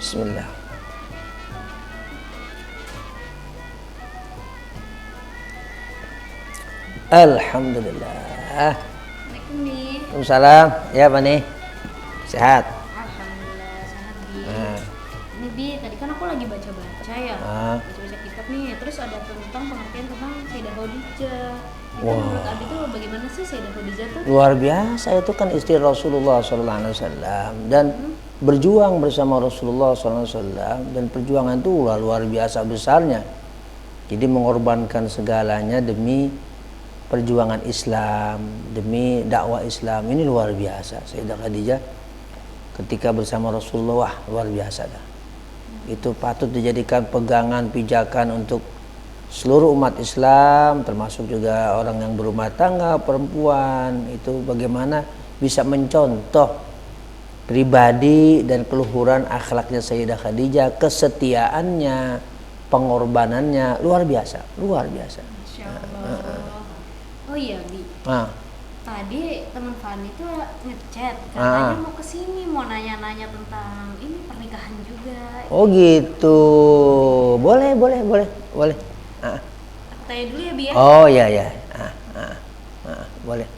Bismillah. Alhamdulillah. Assalamualaikum Bi. Waalaikumsalam. Ya Pak nih. Sehat. Alhamdulillah sehat Bi. Nah. Ini Bi, tadi kan aku lagi baca-baca ya. Ah. Baca-baca kitab nih. Terus ada tentang pengertian tentang Sayyidah Khadijah. Itu Wah. menurut Abi tuh bagaimana sih Sayyidah Khadijah tuh? Luar biasa, itu kan istri Rasulullah SAW dan berjuang bersama Rasulullah SAW, dan perjuangan itu luar biasa besarnya. Jadi mengorbankan segalanya demi perjuangan Islam, demi dakwah Islam. Ini luar biasa. Sayyidah Khadijah ketika bersama Rasulullah, wah, luar biasa dah. Itu patut dijadikan pegangan, pijakan untuk seluruh umat Islam, termasuk juga orang yang berumah tangga, perempuan. Itu bagaimana bisa mencontoh pribadi dan keluhuran akhlaknya Sayyidah Khadijah, kesetiaannya, pengorbanannya luar biasa, luar biasa. Masya Allah. Oh iya Bi. Nah, Tadi teman Fani tuh ngechat, katanya mau kesini, mau nanya-nanya tentang ini pernikahan juga. oh gitu, boleh. Ah. Aku tanya dulu ya Bi ya. Oh ya. Boleh.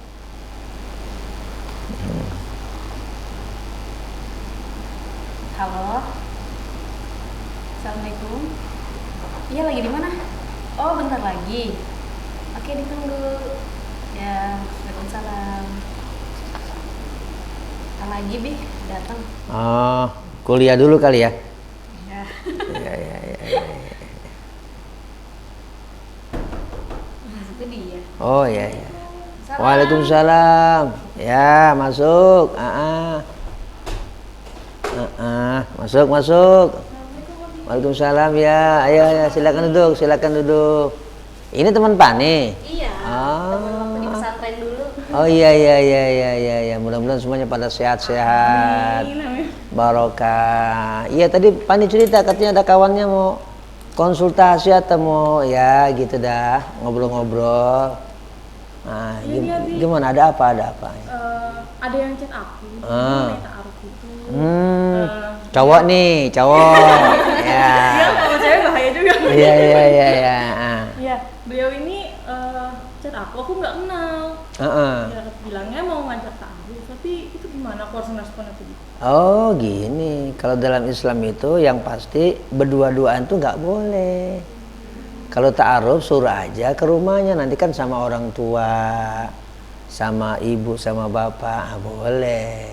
Halo. Assalamualaikum. Iya, lagi di mana? Oh, bentar lagi. Oke, ditunggu. Ya, waalaikumsalam. Bentar lagi, Bi, datang. Oh, kuliah dulu kali ya. Ya. Ya. Itu dia. Oh ya. Salam. Waalaikumsalam. Ya, masuk. Masuk. Waalaikumsalam ya. Ayo, silakan duduk. Ini teman Pani. Iya. Ah. Temen waktu di pesantren dulu. Oh iya. Mudah-mudahan semuanya pada sehat-sehat. Barokah. Iya, tadi Pani cerita katanya ada kawannya mau konsultasi atau mau ya gitu dah, ngobrol-ngobrol. Nah, gimana, ada apa? Ada yang chat aku, minta aruf itu. Cowok nih, cowok. Ya. Iya, kalau cewek bahaya juga. Iya. Iya, beliau ini chat aku nggak kenal. Ya, bilangnya mau ngajak ta'aruf, tapi itu gimana aku harus ngerespon itu? Oh gini, kalau dalam Islam itu yang pasti berdua-duaan tuh nggak boleh. Kalau ta'aruf suruh aja ke rumahnya, nanti kan sama orang tua, sama ibu, sama bapak, boleh.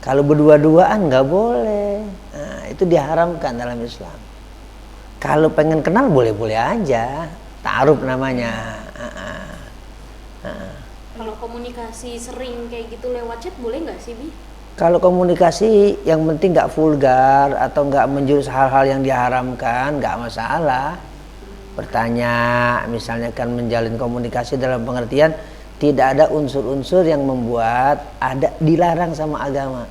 Kalau berdua-duaan nggak boleh. Nah, itu diharamkan dalam Islam. Kalau pengen kenal boleh-boleh aja, ta'aruf namanya. Kalau komunikasi sering kayak gitu lewat chat boleh nggak sih, Bi? Kalau komunikasi yang penting nggak vulgar atau nggak menjurus hal-hal yang diharamkan, nggak masalah. Bertanya, misalnya kan menjalin komunikasi dalam pengertian tidak ada unsur-unsur yang membuat ada dilarang sama agama,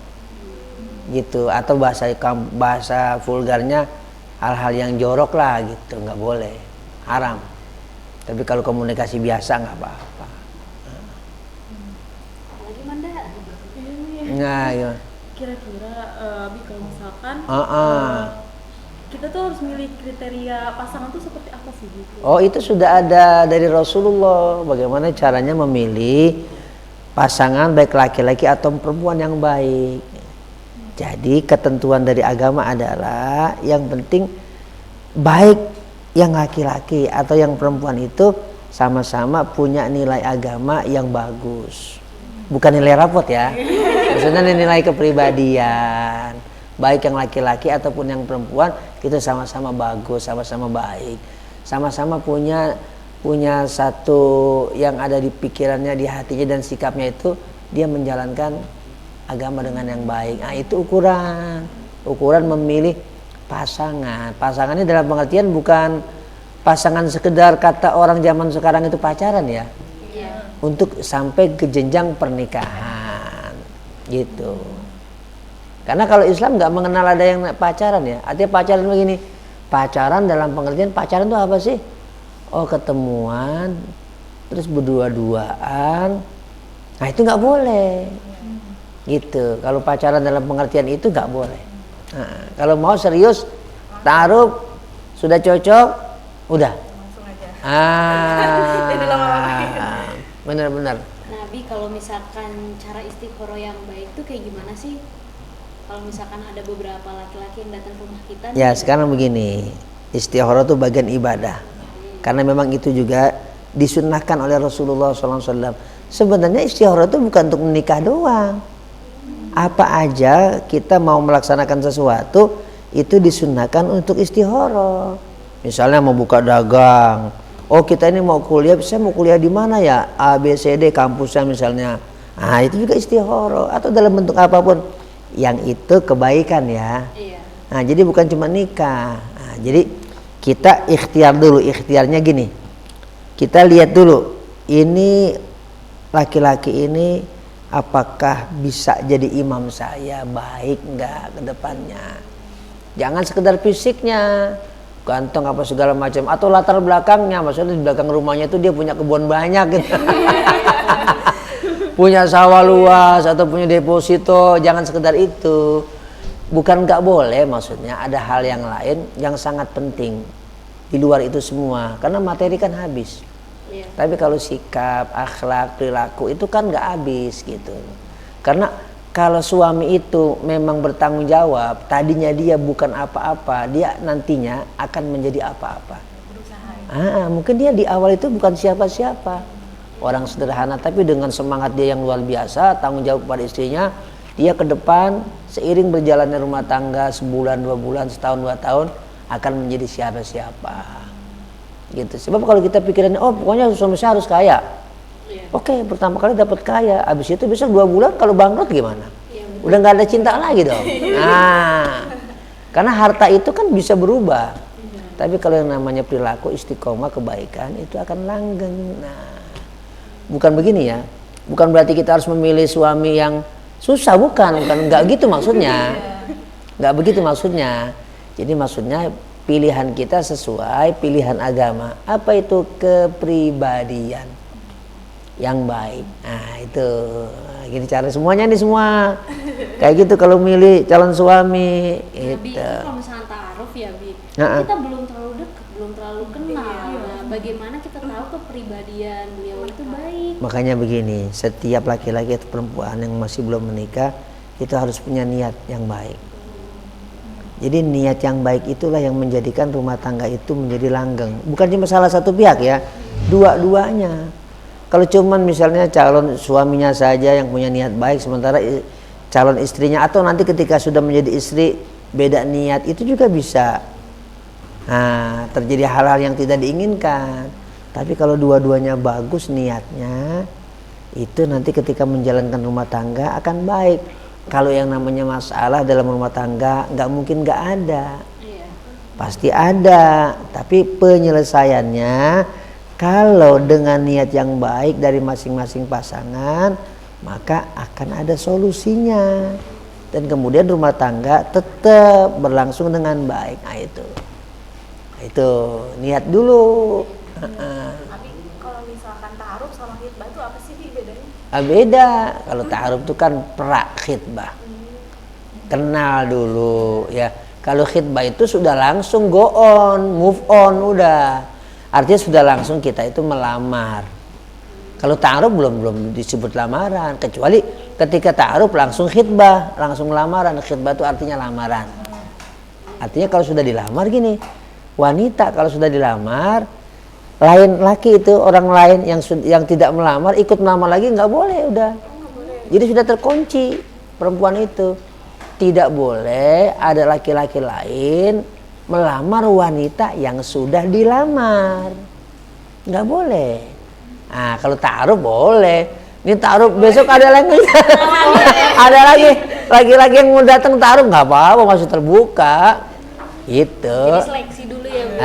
gitu. Atau bahasa vulgarnya hal-hal yang jorok lah, gitu, nggak boleh, haram. Tapi kalau komunikasi biasa nggak apa-apa. Apalagi Manda? Nah, ya. Kira-kira, Bi, kalau misalkan kita tuh harus milih kriteria pasangan tuh seperti apa sih gitu? Oh, itu sudah ada dari Rasulullah bagaimana caranya memilih pasangan baik laki-laki atau perempuan yang baik. Jadi ketentuan dari agama adalah yang penting baik yang laki-laki atau yang perempuan itu sama-sama punya nilai agama yang bagus. Bukan nilai rapot ya. Maksudnya nilai kepribadian. Baik yang laki-laki ataupun yang perempuan itu sama-sama bagus, sama-sama baik, sama-sama punya satu yang ada di pikirannya, di hatinya dan sikapnya itu dia menjalankan agama dengan yang baik. Nah, itu ukuran memilih pasangan. Pasangannya dalam pengertian bukan pasangan sekedar kata orang zaman sekarang itu pacaran ya. Iya. Untuk sampai ke jenjang pernikahan gitu. Karena kalau Islam nggak mengenal ada yang pacaran ya. Artinya pacaran begini. Pacaran dalam pengertian pacaran itu apa sih? Oh, ketemuan, terus berdua-duaan. Nah, itu nggak boleh. Gitu. Kalau pacaran dalam pengertian itu nggak boleh. Nah, kalau mau serius, ta'aruf sudah cocok, udah. Langsung aja. Benar-benar. Nabi, kalau misalkan cara istiqoroh yang baik tuh kayak gimana sih? Kalau misalkan ada beberapa laki-laki yang datang ke rumah kita. Ya sekarang begini, istikharah itu bagian ibadah. Karena memang itu juga disunnahkan oleh Rasulullah SAW. Sebenarnya istikharah itu bukan untuk menikah doang. Apa aja kita mau melaksanakan sesuatu itu disunnahkan untuk istikharah. Misalnya mau buka dagang, oh kita ini mau kuliah, saya mau kuliah di mana ya? A, B, C, D kampusnya misalnya. Nah itu juga istikharah. Atau dalam bentuk apapun, yang itu kebaikan ya. Iya. Nah jadi bukan cuma nikah. Nah, jadi kita ikhtiar dulu. Ikhtiarnya gini, kita lihat dulu ini laki-laki ini apakah bisa jadi imam saya, baik nggak ke depannya. Jangan sekedar fisiknya, ganteng apa segala macam, atau latar belakangnya, maksudnya di belakang rumahnya itu dia punya kebun banyak gitu. Punya sawah luas atau punya deposito, jangan sekedar itu. Bukan nggak boleh, maksudnya ada hal yang lain yang sangat penting di luar itu semua, karena materi kan habis. Iya. Tapi kalau sikap, akhlak, perilaku itu kan nggak habis gitu. Karena kalau suami itu memang bertanggung jawab, tadinya dia bukan apa-apa, dia nantinya akan menjadi apa-apa. Mungkin dia di awal itu bukan siapa-siapa, orang sederhana, tapi dengan semangat dia yang luar biasa, tanggung jawab pada istrinya, dia ke depan seiring berjalannya rumah tangga sebulan, 2 bulan, setahun, 2 tahun akan menjadi siapa-siapa. Gitu. Sebab kalau kita pikirannya, oh pokoknya suami saya harus kaya. Iya. Oke, pertama kali dapat kaya, habis itu besok 2 bulan kalau bangkrut gimana? Iya, Udah nggak ada cinta lagi dong. Nah, karena harta itu kan bisa berubah. Tapi kalau yang namanya perilaku, istiqomah, kebaikan itu akan langgeng. Nah, bukan begini ya. Bukan berarti kita harus memilih suami yang susah, bukan nggak gitu maksudnya. Nggak begitu maksudnya. Jadi maksudnya pilihan kita sesuai pilihan agama. Apa itu? Kepribadian yang baik. Nah itu gini cara semuanya nih semua kayak gitu kalau milih calon suami. Nabi, Itu kalau misalnya ta'aruf ya Bi, kita belum terlalu dekat, belum terlalu kenal. Nah, bagaimana kita tahu kepribadian beliau itu baik? makanya begini, setiap laki-laki atau perempuan yang masih belum menikah itu harus punya niat yang baik. Jadi niat yang baik itulah yang menjadikan rumah tangga itu menjadi langgeng. Bukan cuma salah satu pihak ya, dua-duanya. Kalau cuman misalnya calon suaminya saja yang punya niat baik, sementara calon istrinya atau nanti ketika sudah menjadi istri beda niat, itu juga bisa. Nah, terjadi hal-hal yang tidak diinginkan. Tapi kalau dua-duanya bagus niatnya, itu nanti ketika menjalankan rumah tangga akan baik. Kalau yang namanya masalah dalam rumah tangga nggak mungkin nggak ada, pasti ada. Tapi penyelesaiannya kalau dengan niat yang baik dari masing-masing pasangan, maka akan ada solusinya. Dan kemudian rumah tangga tetap berlangsung dengan baik. Nah itu niat dulu. Tapi kalau misalkan ta'aruf sama khitbah itu apa sih bedanya? Beda. Kalau ta'aruf itu kan pra khitbah. Kenal dulu ya. Kalau khitbah itu sudah langsung go on, move on udah. Artinya sudah langsung kita itu melamar. Kalau ta'aruf belum disebut lamaran, kecuali ketika ta'aruf langsung khitbah, langsung lamaran. Khitbah itu artinya lamaran. Artinya kalau sudah dilamar gini, wanita kalau sudah dilamar, lain laki itu orang lain yang tidak melamar ikut melamar lagi nggak boleh udah. Jadi sudah terkunci perempuan itu. Tidak boleh ada laki-laki lain melamar wanita yang sudah dilamar. Nggak boleh. Nah kalau ta'aruf boleh. Ini ta'aruf besok ada lagi. Ada lagi yang mau datang ta'aruf nggak apa-apa, masih terbuka. Gitu. Jadi seleksi dulu ya Bu.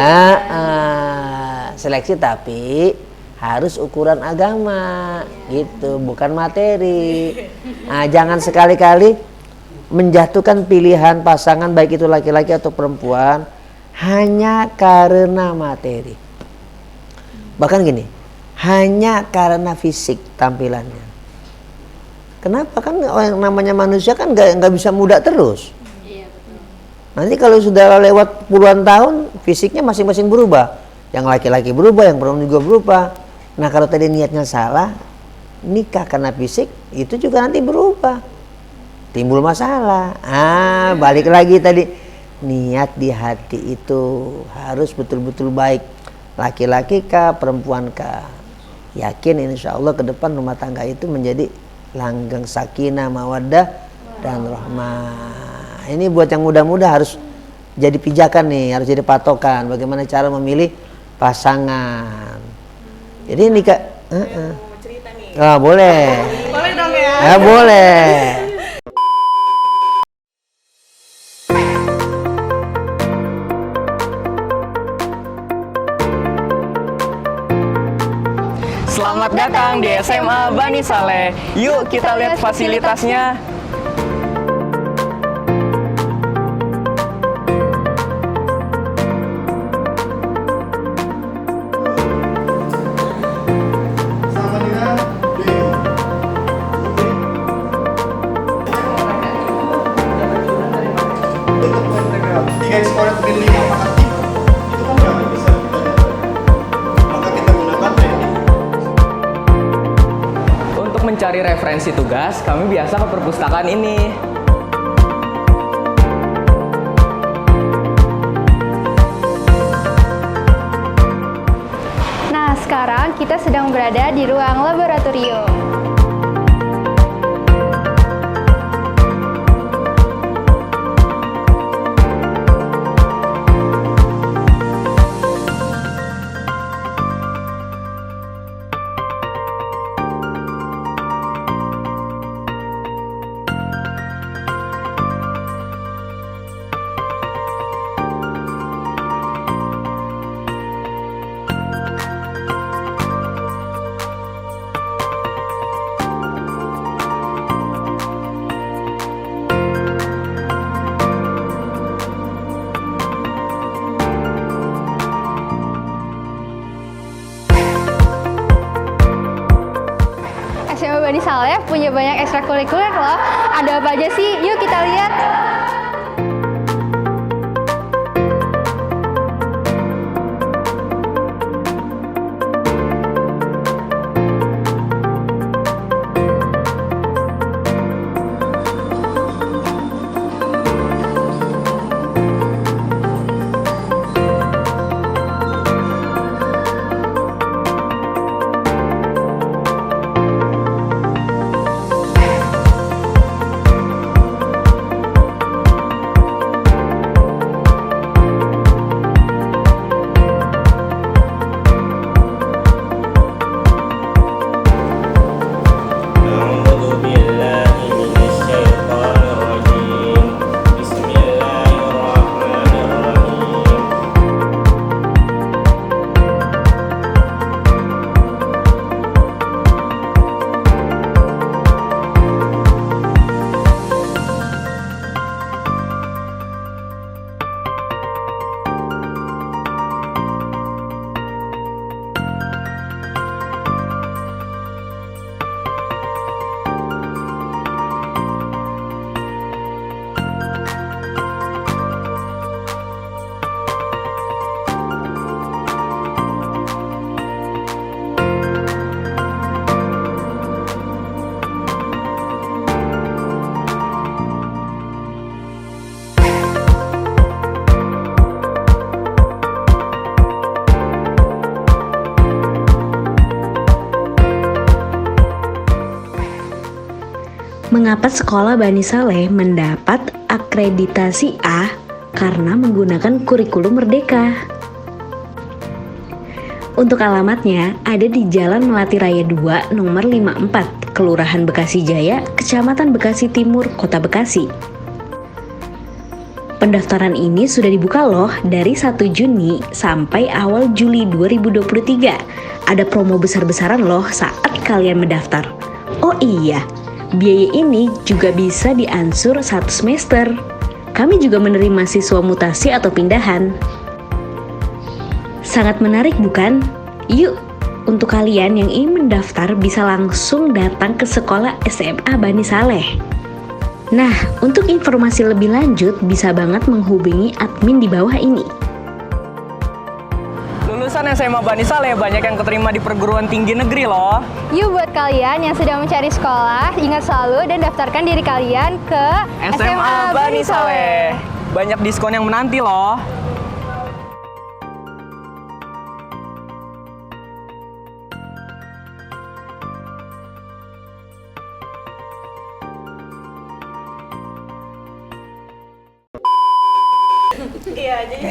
Seleksi tapi harus ukuran agama gitu, bukan materi. Nah, jangan sekali-kali menjatuhkan pilihan pasangan baik itu laki-laki atau perempuan hanya karena materi. Bahkan gini, hanya karena fisik tampilannya. Kenapa? Kan yang namanya manusia kan nggak bisa muda terus. Iya betul. Nanti kalau sudah lewat puluhan tahun, fisiknya masing-masing berubah. Yang laki-laki berubah, yang perempuan juga berubah. Nah kalau tadi niatnya salah, nikah karena fisik, itu juga nanti berubah. Timbul masalah. Balik lagi tadi. Niat di hati itu harus betul-betul baik. Laki-laki kah, perempuan kah. Yakin insya Allah ke depan rumah tangga itu menjadi langgeng sakinah, mawaddah, dan rahmah. Ini buat yang muda-muda harus jadi pijakan nih, harus jadi patokan. Bagaimana cara memilih pasangan. Jadi nikah. Mau cerita nih. Boleh. Boleh dong ya. Boleh. Selamat datang di SMA Bani Saleh. Yuk kita lihat fasilitasnya. Mencari referensi tugas, kami biasa ke perpustakaan ini. Nah, sekarang kita sedang berada di ruang laboratorium. SMA Bani Saleh punya banyak ekstrakurikuler loh. Ada apa aja sih? Yuk kita lihat. Mengapa sekolah Bani Saleh mendapat akreditasi A? Karena menggunakan kurikulum Merdeka. Untuk alamatnya ada di Jalan Melati Raya 2 nomor 54, Kelurahan Bekasi Jaya, Kecamatan Bekasi Timur, Kota Bekasi. Pendaftaran ini sudah dibuka loh dari 1 Juni sampai awal Juli 2023. Ada promo besar-besaran loh saat kalian mendaftar. Oh iya, biaya ini juga bisa diansur 1 semester. Kami juga menerima siswa mutasi atau pindahan. Sangat menarik bukan? Yuk, untuk kalian yang ingin mendaftar bisa langsung datang ke sekolah SMA Bani Saleh. Nah, untuk informasi lebih lanjut bisa banget menghubungi admin di bawah ini. Lulusan SMA Bani Saleh banyak yang keterima di perguruan tinggi negeri loh. Yuk buat kalian yang sedang mencari sekolah, ingat selalu dan daftarkan diri kalian ke SMA Bani Saleh. Banyak diskon yang menanti loh.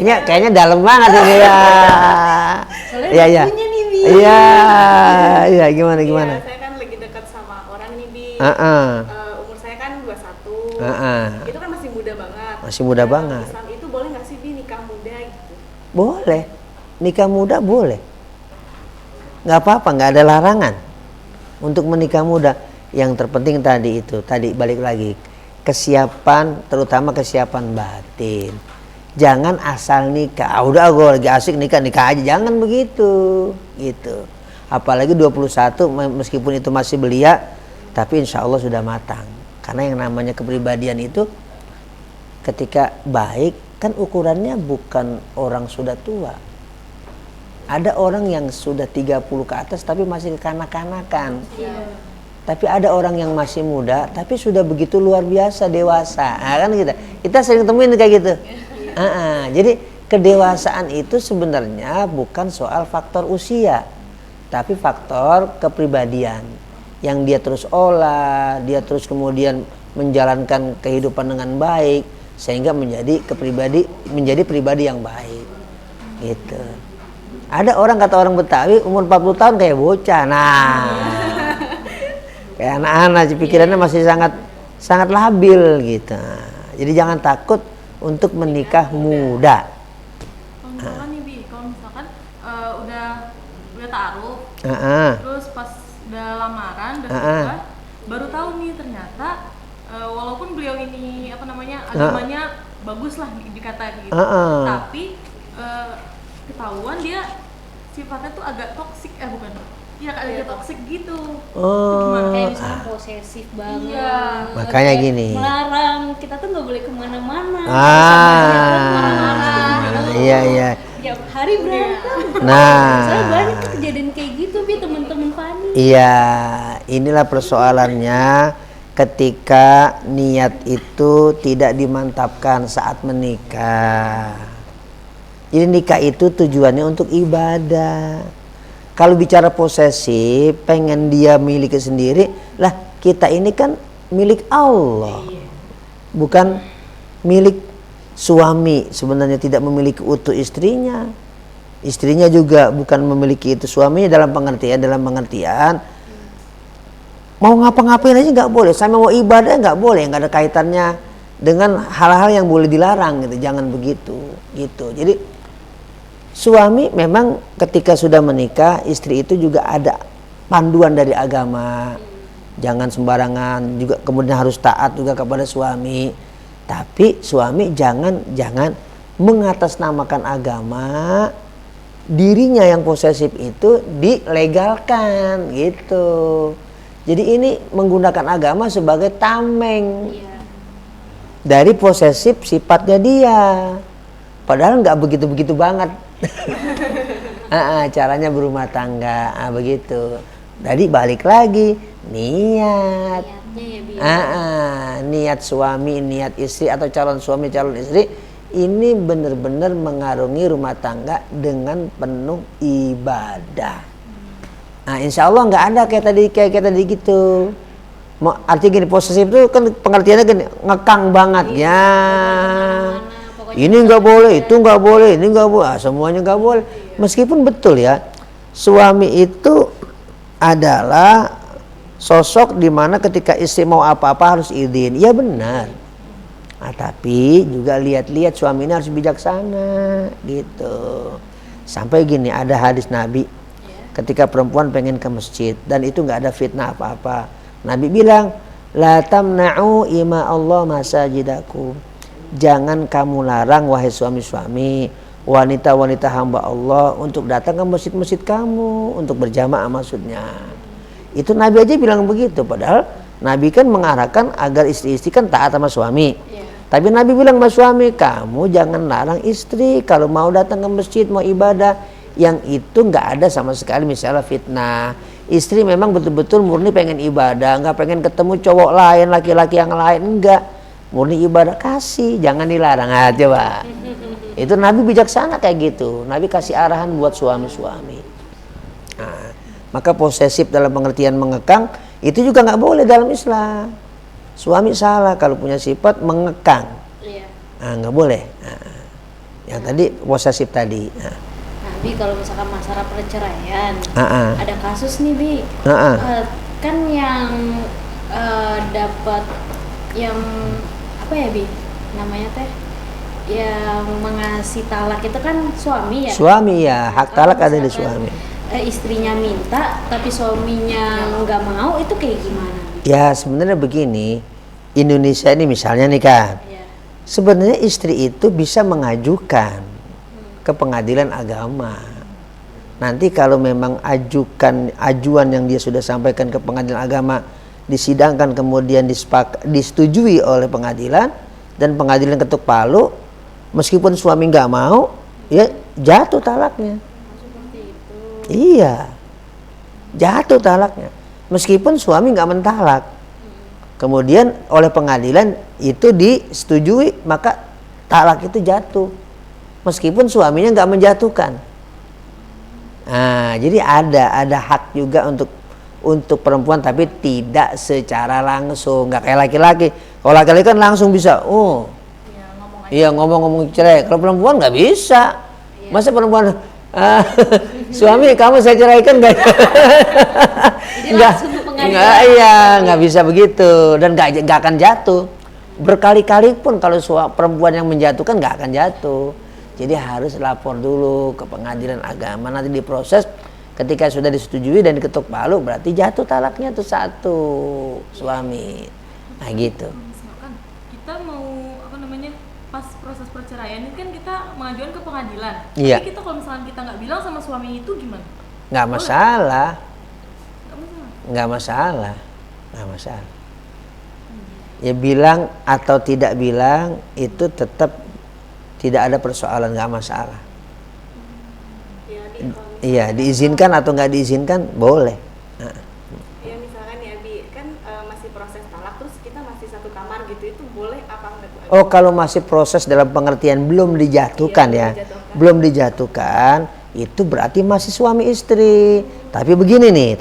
Kayaknya dalam banget ini ya. Iya iya. Iya gimana. Iya, saya kan lagi dekat sama orang nih Bi. Umur saya kan 21. Itu kan masih muda banget. Masih muda banget. Islam itu boleh nggak sih Bi nikah muda gitu? Boleh. Nikah muda boleh. Nggak apa-apa, nggak ada larangan untuk menikah muda. Yang terpenting tadi balik lagi kesiapan, terutama kesiapan batin. Jangan asal nikah, udah gue lagi asik nikah aja, jangan begitu gitu. Apalagi 21 meskipun itu masih belia, tapi insya Allah sudah matang. Karena yang namanya kepribadian itu ketika baik kan ukurannya bukan orang sudah tua. Ada orang yang sudah 30 ke atas tapi masih kekanak-kanakan. Tapi ada orang yang masih muda tapi sudah begitu luar biasa dewasa. Nah, kan kita sering temuin kayak gitu. Jadi kedewasaan itu sebenarnya bukan soal faktor usia, tapi faktor kepribadian yang dia terus olah, dia terus kemudian menjalankan kehidupan dengan baik sehingga menjadi pribadi yang baik. Gitu. Ada orang kata orang Betawi umur 40 tahun kayak bocah. Nah. Kayak anak-anak pikirannya masih sangat labil gitu. Jadi jangan takut untuk menikah muda. Kalau misalkan nih Bi, udah taruh, terus pas udah lamaran, udah suka, baru tahu nih ternyata walaupun beliau ini agamanya bagus lah dikata gitu, tapi ketahuan dia sifatnya tuh agak toksik, agak toksik gitu. Kayak misalnya posesif banget. Iya. Makanya gini. Melarang kita tuh nggak boleh kemana-mana. Iya. Tiap hari berantem. Nah. Soalnya banyak tuh kejadian kayak gitu Bi, teman-teman Fani. Iya, inilah persoalannya ketika niat itu tidak dimantapkan saat menikah. Jadi nikah itu tujuannya untuk ibadah. Kalau bicara posesif, pengen dia miliki sendiri, lah kita ini kan milik Allah, bukan milik suami. Sebenarnya tidak memiliki utuh istrinya, istrinya juga bukan memiliki itu suaminya dalam pengertian mau ngapa-ngapain aja nggak boleh, sama mau ibadah nggak boleh, nggak ada kaitannya dengan hal-hal yang boleh dilarang gitu. Jangan begitu, gitu. Jadi suami memang ketika sudah menikah, istri itu juga ada panduan dari agama. Jangan sembarangan, juga kemudian harus taat juga kepada suami. Tapi suami jangan mengatasnamakan agama, dirinya yang posesif itu dilegalkan gitu. Jadi ini menggunakan agama sebagai tameng dari posesif sifatnya dia. Padahal nggak begitu-begitu banget. Caranya berumah tangga begitu. Jadi balik lagi niat. Niat suami, niat istri atau calon suami, calon istri ini benar-benar mengarungi rumah tangga dengan penuh ibadah. Nah, insya Allah nggak ada kayak tadi gitu. Artinya gini, posesif itu kan pengertiannya gini, ngekang banget ya. Ini nggak boleh, itu nggak boleh, ini nggak boleh, semuanya nggak boleh. Meskipun betul ya, suami itu adalah sosok di mana ketika istri mau apa-apa harus izin. Ya benar. Nah, tapi juga lihat-lihat suami ini harus bijaksana gitu. Sampai gini, ada hadis Nabi ketika perempuan pengen ke masjid dan itu nggak ada fitnah apa-apa. Nabi bilang, la tamna'u ima Allah masajidakum. Jangan kamu larang wahai suami-suami, wanita-wanita hamba Allah untuk datang ke masjid-masjid kamu untuk berjamaah maksudnya. Itu Nabi aja bilang begitu, padahal Nabi kan mengarahkan agar istri-istri kan taat sama suami. Iya. Tapi Nabi bilang sama suami, kamu jangan larang istri kalau mau datang ke masjid, mau ibadah. Yang itu nggak ada sama sekali misalnya fitnah. Istri memang betul-betul murni pengen ibadah, nggak pengen ketemu cowok lain, laki-laki yang lain, enggak. Murni ibadah, kasih, jangan dilarang aja, Pak. Itu Nabi bijaksana kayak gitu. Nabi kasih arahan buat suami-suami. Nah, maka posesif dalam pengertian mengekang itu juga nggak boleh dalam Islam. Suami salah kalau punya sifat mengekang. Iya. Nah, nggak boleh. Nah, yang tadi posesif tadi. Nah. Nah, Bi, kalau misalkan masalah perceraian, Ah. ada kasus nih, Bi. Kan yang dapat yang apa ya, Bi? Namanya teh yang mengasih talak itu kan suami ya? Suami ya, hak talak ada di Misalkan, suami. Istrinya minta tapi suaminya nggak mau, itu kayak gimana? Ya sebenarnya begini, Indonesia ini misalnya nih kan, Ya. sebenarnya istri itu bisa mengajukan ke pengadilan agama. Nanti kalau memang ajuan yang dia sudah sampaikan ke pengadilan agama disidangkan kemudian disetujui oleh pengadilan dan pengadilan ketuk palu, meskipun suami nggak mau, ya jatuh talaknya. Iya, jatuh talaknya. Meskipun suami nggak mentalak, kemudian oleh pengadilan itu disetujui, maka talak itu jatuh. Meskipun suaminya nggak menjatuhkan. Nah, jadi ada hak juga untuk perempuan, tapi tidak secara langsung, nggak kayak laki-laki. Kalau laki-laki kan langsung bisa, iya ngomong cerai. Kalau perempuan nggak bisa. Masa perempuan suami kamu saya ceraikan nggak? Nggak bisa begitu dan nggak akan jatuh. Berkali-kali pun kalau perempuan yang menjatuhkan nggak akan jatuh. Jadi harus lapor dulu ke pengadilan agama, nanti diproses. Ketika sudah disetujui dan diketuk palu, berarti jatuh talaknya tuh satu suami. Nah gitu. Misalkan kita mau pas proses perceraian ini kan kita mengajukan ke pengadilan. Iya. Tapi kita kalau misalkan kita nggak bilang sama suami itu gimana? Nggak masalah. Nggak masalah. Nggak masalah. Ya bilang atau tidak bilang itu tetap tidak ada persoalan, nggak masalah. Iya, diizinkan atau nggak diizinkan boleh. Ya misalkan ya Bi, kan masih proses talak terus kita masih satu kamar gitu, itu boleh apa enggak? Oh, kalau masih proses dalam pengertian belum dijatuhkan belum dijatuhkan, itu berarti masih suami istri. Tapi begini,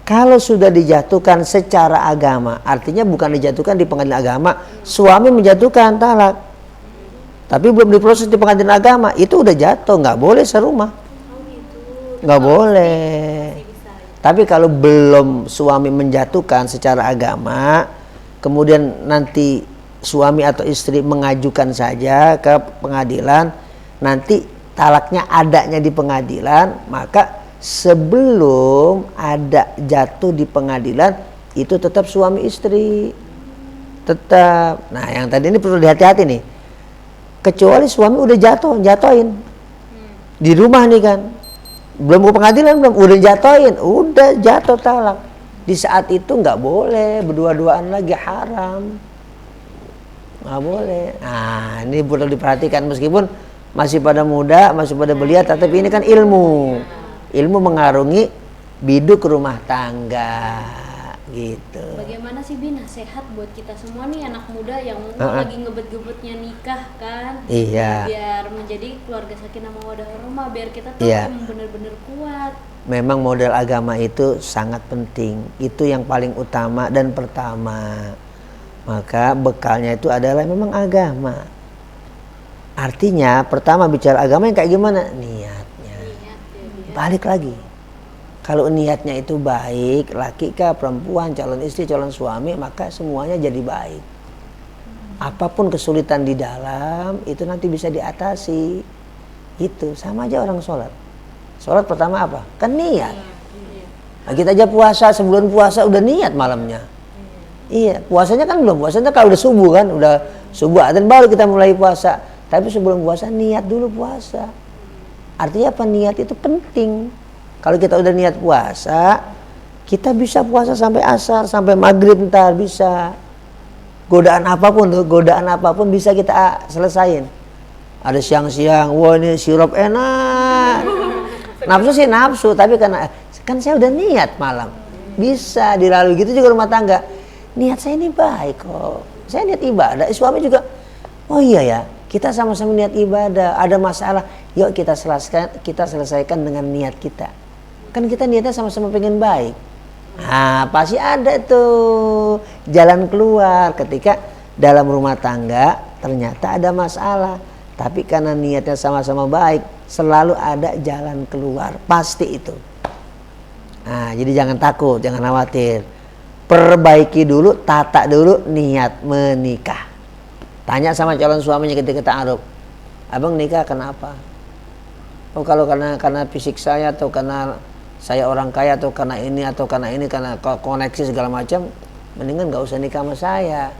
kalau sudah dijatuhkan secara agama, artinya bukan dijatuhkan di pengadilan agama, suami menjatuhkan talak, tapi belum diproses di pengadilan agama, itu udah jatuh, nggak boleh serumah, nggak boleh. Tapi kalau belum suami menjatuhkan secara agama, kemudian nanti suami atau istri mengajukan saja ke pengadilan, nanti talaknya adanya di pengadilan, maka sebelum ada jatuh di pengadilan itu tetap suami istri, tetap. Nah, yang tadi ini perlu dihati-hati nih. Kecuali suami udah jatuhin di rumah nih kan, belum ke pengadilan, udah jatuh talak. Di saat itu nggak boleh berdua-duaan lagi, haram, nggak boleh. Nah, ini perlu diperhatikan meskipun masih pada muda, masih pada belia, tapi ini kan ilmu mengarungi biduk rumah tangga gitu. Bagaimana sih Bi nasihat buat kita semua nih anak muda yang lagi ngebet-gebetnya nikah kan? Iya. Biar menjadi keluarga sakinah mawaddah warahmah, biar kita tuh emang bener-bener kuat. Memang modal agama itu sangat penting. Itu yang paling utama dan pertama. Maka bekalnya itu adalah memang agama. Artinya pertama bicara agama yang kayak gimana? Niatnya. Balik lagi. Kalau niatnya itu baik, laki kah, perempuan, calon istri, calon suami, maka semuanya jadi baik. Apapun kesulitan di dalam, itu nanti bisa diatasi. Itu sama aja orang sholat. Sholat pertama apa? Kan niat. Nah, kita aja puasa, sebulan puasa udah niat malamnya. Iya, puasanya kan belum. Puasanya kalau udah subuh kan, udah subuh dan baru kita mulai puasa. Tapi sebelum puasa niat dulu puasa. Artinya apa? Niat itu penting. Kalau kita udah niat puasa, Kita bisa puasa sampai asar, sampai maghrib ntar bisa. Godaan apapun bisa kita selesain. Ada siang-siang, wah ini sirup enak. Nafsu sih nafsu, tapi karena kan saya udah niat malam. Bisa dilalui. Gitu juga rumah tangga. Niat saya ini baik kok. Saya niat ibadah. Suami juga, oh iya ya, kita sama-sama niat ibadah. Ada masalah, yuk kita selesaikan dengan niat kita. Kan kita niatnya sama-sama pengen baik. Nah, pasti ada tuh jalan keluar ketika dalam rumah tangga ternyata ada masalah. Tapi karena niatnya sama-sama baik, selalu ada jalan keluar. Pasti itu. Nah, jadi jangan takut, jangan khawatir. Perbaiki dulu, tata dulu niat menikah. Tanya sama calon suaminya ketika ta'aruf, abang nikah kenapa? Oh kalau karena fisik saya, atau karena saya orang kaya, atau karena ini, karena koneksi segala macam, mendingan gak usah nikah sama saya.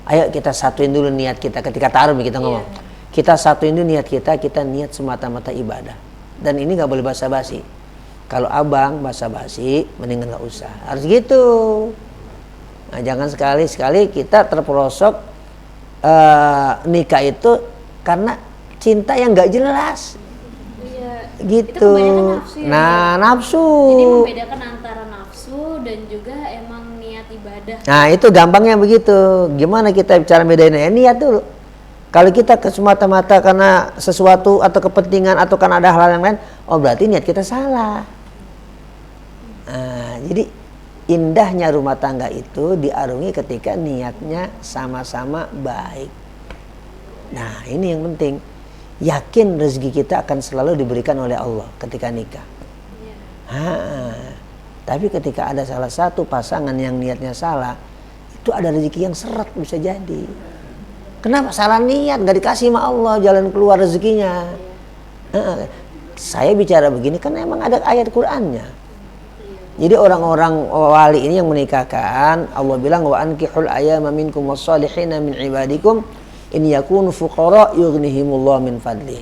Ayo kita satuin dulu niat kita ketika ta'aruf kita ngomong. Kita satuin dulu niat kita niat semata-mata ibadah. Dan ini gak boleh basa-basi. Kalau abang basa-basi, mendingan gak usah. Harus gitu. Nah, jangan sekali-sekali kita terperosok nikah itu karena cinta yang gak jelas. Gitu. Nafsu, ya, nafsu. Jadi membedakan antara nafsu dan juga emang niat ibadah. Nah itu gampangnya begitu. Gimana kita cara bedainnya? Niat dulu. Kalau kita semata-mata karena sesuatu atau kepentingan atau karena ada hal yang lain, oh berarti niat kita salah. Nah, jadi indahnya rumah tangga itu diarungi ketika niatnya sama-sama baik. Nah ini yang penting. Yakin rezeki kita akan selalu diberikan oleh Allah ketika nikah. Tapi ketika ada salah satu pasangan yang niatnya salah, itu ada rezeki yang seret bisa jadi. Kenapa? Salah niat, gak dikasih sama Allah jalan keluar rezekinya. Saya bicara begini kan emang ada ayat Qur'annya. Jadi orang-orang wali ini yang menikahkan, Allah bilang wa ankihul ayyama minkum wassalihina min ibadikum in yakunu fuqara yughnihimullah min fadli.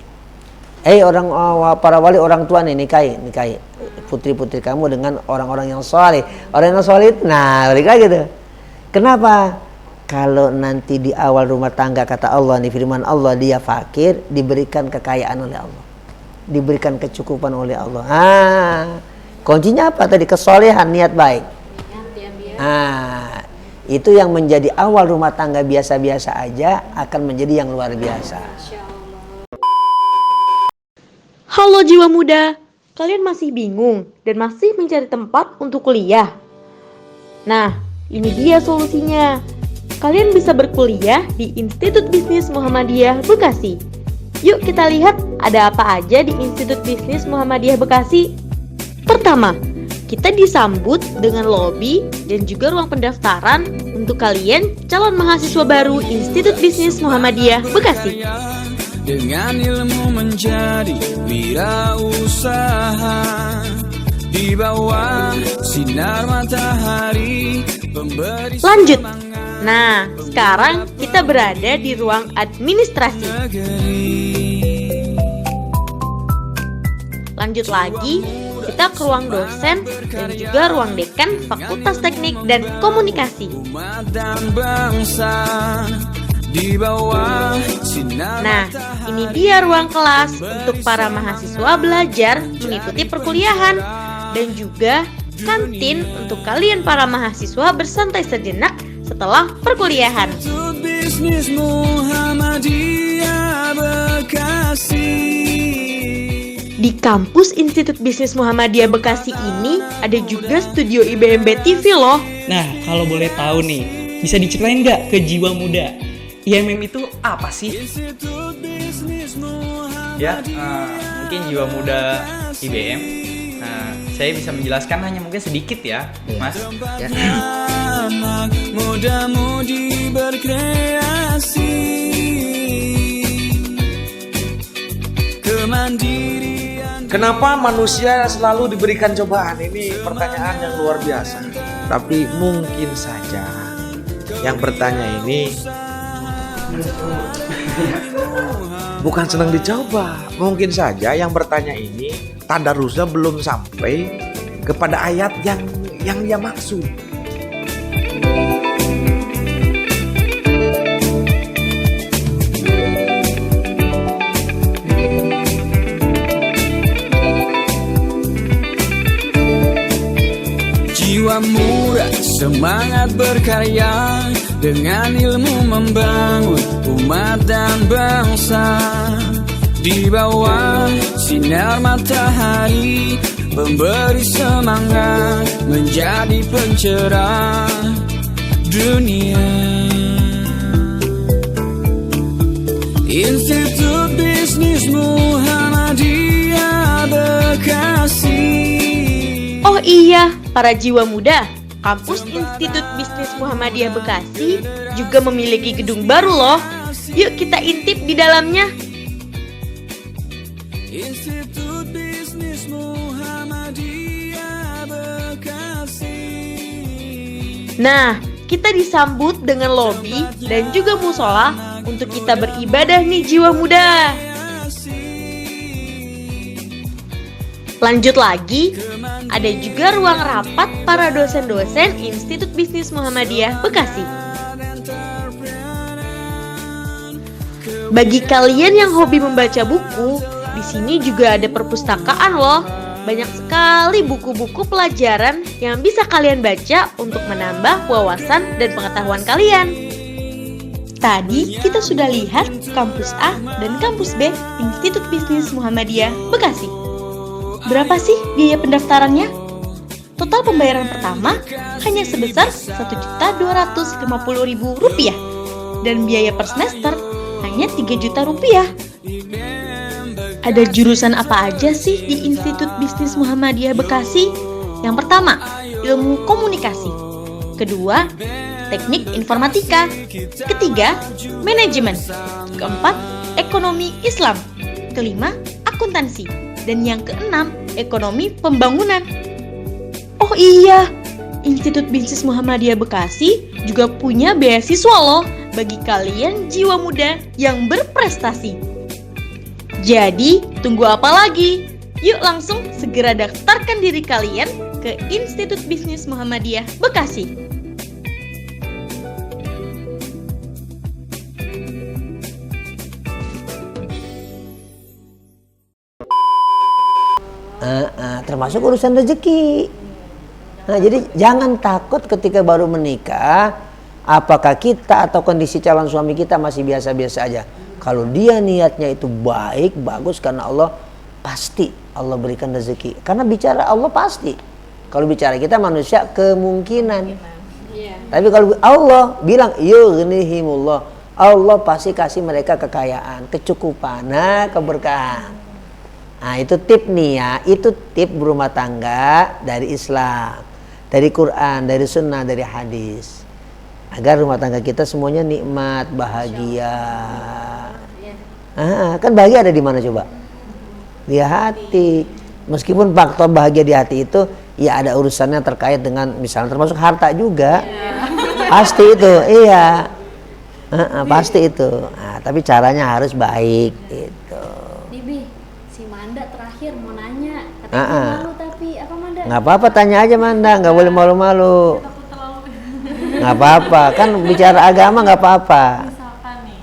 Orang para wali, orang tua nih, nikahi putri-putri kamu dengan orang-orang yang saleh. Orang yang saleh, nah mereka gitu. Kenapa? Kalau nanti di awal rumah tangga kata Allah nih, firman Allah, dia fakir, diberikan kekayaan oleh Allah, diberikan kecukupan oleh Allah. Kuncinya apa tadi? Kesolehan, niat baik. Itu yang menjadi awal rumah tangga biasa-biasa aja akan menjadi yang luar biasa. Halo jiwa muda, kalian masih bingung dan masih mencari tempat untuk kuliah? Nah, ini dia solusinya. Kalian bisa berkuliah di Institut Bisnis Muhammadiyah Bekasi. Yuk kita lihat ada apa aja di Institut Bisnis Muhammadiyah Bekasi. Pertama, kita disambut dengan lobi dan juga ruang pendaftaran untuk kalian calon mahasiswa baru Institut Bisnis Muhammadiyah Bekasi. Dengan ilmu menjadi wirausaha di bawah sinar matahari. Lanjut. Nah, sekarang kita berada di ruang administrasi. Lanjut lagi, kita ke ruang dosen dan juga ruang dekan Fakultas Teknik dan Komunikasi. Nah, ini dia ruang kelas untuk para mahasiswa belajar mengikuti perkuliahan dan juga kantin untuk kalian para mahasiswa bersantai sejenak setelah perkuliahan. Di kampus Institut Bisnis Muhammadiyah Bekasi ini ada juga studio IBMB TV loh. Nah, kalau boleh tahu nih, bisa diceritain nggak ke jiwa muda? IMM itu apa sih? Ya, mungkin jiwa muda IBM. Saya bisa menjelaskan hanya mungkin sedikit ya, Mas. Ya. Muda-mudi berkreasi, kemandirian. Kenapa manusia selalu diberikan cobaan? Ini pertanyaan yang luar biasa. Tapi mungkin saja yang bertanya ini bukan senang dicoba. Mungkin saja yang bertanya ini tadarusnya belum sampai kepada ayat yang dia maksud. Jiwa muda semangat berkarya, dengan ilmu membangun umat dan bangsa. Di bawah sinar matahari, memberi semangat, menjadi pencerah dunia. Institut Bisnis Muhammadiyah Bekasi. Oh iya, para jiwa muda, kampus Institut Bisnis Muhammadiyah Bekasi juga memiliki gedung baru loh. Yuk kita intip di dalamnya. Institut Bisnis Muhammadiyah Bekasi. Nah, kita disambut dengan lobi dan juga musola untuk kita beribadah nih jiwa muda. Lanjut lagi, ada juga ruang rapat para dosen-dosen Institut Bisnis Muhammadiyah Bekasi. Bagi kalian yang hobi membaca buku, di sini juga ada perpustakaan loh. Banyak sekali buku-buku pelajaran yang bisa kalian baca untuk menambah wawasan dan pengetahuan kalian. Tadi kita sudah lihat kampus A dan kampus B Institut Bisnis Muhammadiyah Bekasi. Berapa sih biaya pendaftarannya? Total pembayaran pertama hanya sebesar Rp1.250.000 dan biaya per semester hanya Rp3.000.000. Ada jurusan apa aja sih di Institut Bisnis Muhammadiyah Bekasi? Yang pertama, ilmu komunikasi. Kedua, teknik informatika. Ketiga, manajemen. Keempat, ekonomi Islam. Kelima, akuntansi. Dan yang keenam, ekonomi pembangunan. Oh iya, Institut Bisnis Muhammadiyah Bekasi juga punya beasiswa loh bagi kalian jiwa muda yang berprestasi. Jadi, tunggu apa lagi? Yuk langsung segera daftarkan diri kalian ke Institut Bisnis Muhammadiyah Bekasi. Termasuk urusan rezeki. Nah, jadi jangan takut ketika baru menikah, apakah kita atau kondisi calon suami kita masih biasa-biasa aja. Kalau dia niatnya itu baik, bagus, karena Allah, pasti Allah berikan rezeki. Karena bicara Allah pasti. Kalau bicara kita manusia kemungkinan. Tapi kalau Allah bilang yughnihimullah, Allah pasti kasih mereka kekayaan, kecukupan, keberkahan. Nah, itu tip nih ya, itu tip berumah tangga dari Islam, dari Quran, dari Sunnah, dari hadis, agar rumah tangga kita semuanya nikmat, bahagia. Kan bahagia ada di mana coba? Di hati. Meskipun faktor bahagia di hati itu ya ada urusannya terkait dengan misalnya termasuk harta juga, pasti itu, iya, pasti itu. Nah, tapi caranya harus baik gitu. Terakhir mau nanya, katanya malu tapi apa Manda? Nggak apa-apa, tanya aja Manda, nggak boleh malu-malu. Nggak apa-apa, kan bicara agama nggak apa-apa. Misalkan nih,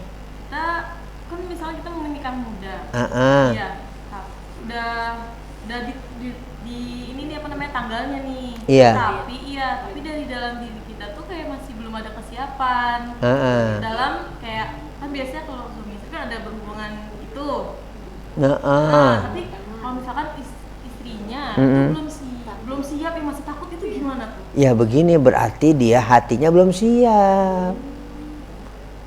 misalnya kita mau menikah muda, ya, udah di ini nih apa namanya tanggalnya nih, tapi dari dalam diri kita tuh kayak masih belum ada kesiapan. Dalam kayak kan biasanya kalau suami istri kan ada berhubungan itu. Tapi kalau misalkan istrinya itu belum siap, yang masih takut itu gimana tuh? Ya begini, berarti dia hatinya belum siap.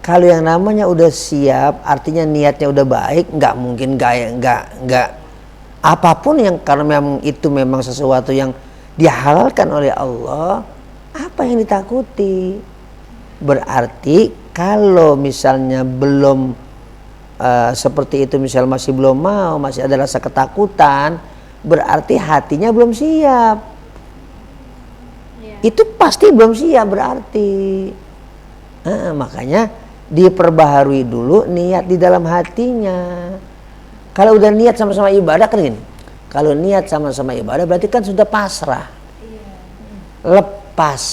Kalau yang namanya udah siap, artinya niatnya udah baik, nggak mungkin nggak apapun yang karena memang itu memang sesuatu yang dihalalkan oleh Allah, apa yang ditakuti? Berarti kalau misalnya belum seperti itu, misal masih belum mau, masih ada rasa ketakutan, berarti hatinya belum siap. Itu pasti belum siap berarti. Makanya diperbaharui dulu niat di dalam hatinya. Kalau udah niat sama-sama ibadah kan gini, Kalau niat sama-sama ibadah berarti kan sudah pasrah. Lepas,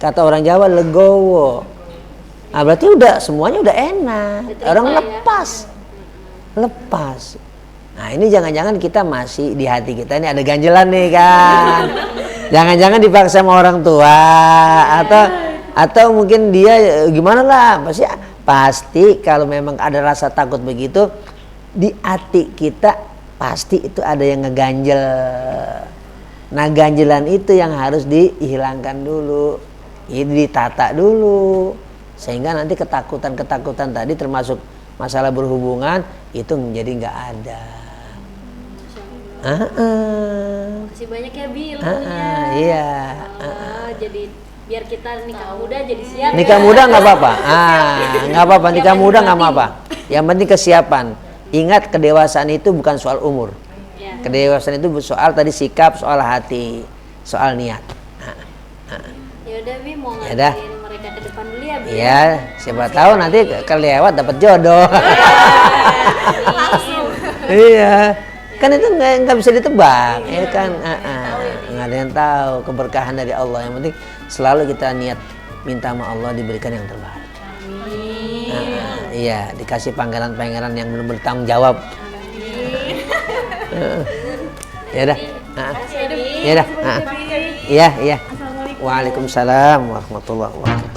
kata orang Jawa legowo. Nah, berarti udah semuanya udah enak. Orang lepas. Lepas. Nah, ini jangan-jangan kita masih di hati kita ini ada ganjelan nih kan. Jangan-jangan dipaksa sama orang tua atau mungkin dia gimana lah, pasti kalau memang ada rasa takut begitu di hati kita pasti itu ada yang ngeganjel. Nah, ganjelan itu yang harus dihilangkan dulu, ini ditata dulu, sehingga nanti ketakutan tadi termasuk masalah berhubungan itu menjadi nggak ada. Makasih banyak ya Bi ilmunya. Iya. Jadi biar kita nikah muda jadi siap. Nikah muda nggak apa-apa. Nggak apa-apa. Nikah muda nggak apa-apa. Yang penting kesiapan. Ingat kedewasaan itu bukan soal umur. Kedewasaan itu soal tadi sikap, soal hati, soal niat. Ya udah Bi mau ngajarin mereka ke depan dulu ya Bi. Iya, siapa tahu nanti kelewat dapat jodoh. Langsung. Iya. Kan itu nggak bisa ditebak, ya kan? Nggak ada yang tahu keberkahan dari Allah. Yang penting selalu kita niat minta sama Allah diberikan yang terbaik. Iya, dikasih pangeran-pangeran yang belum bertanggung jawab. Ya dah. Ya dah. Iya. Waalaikumsalam warahmatullahi wabarakatuh.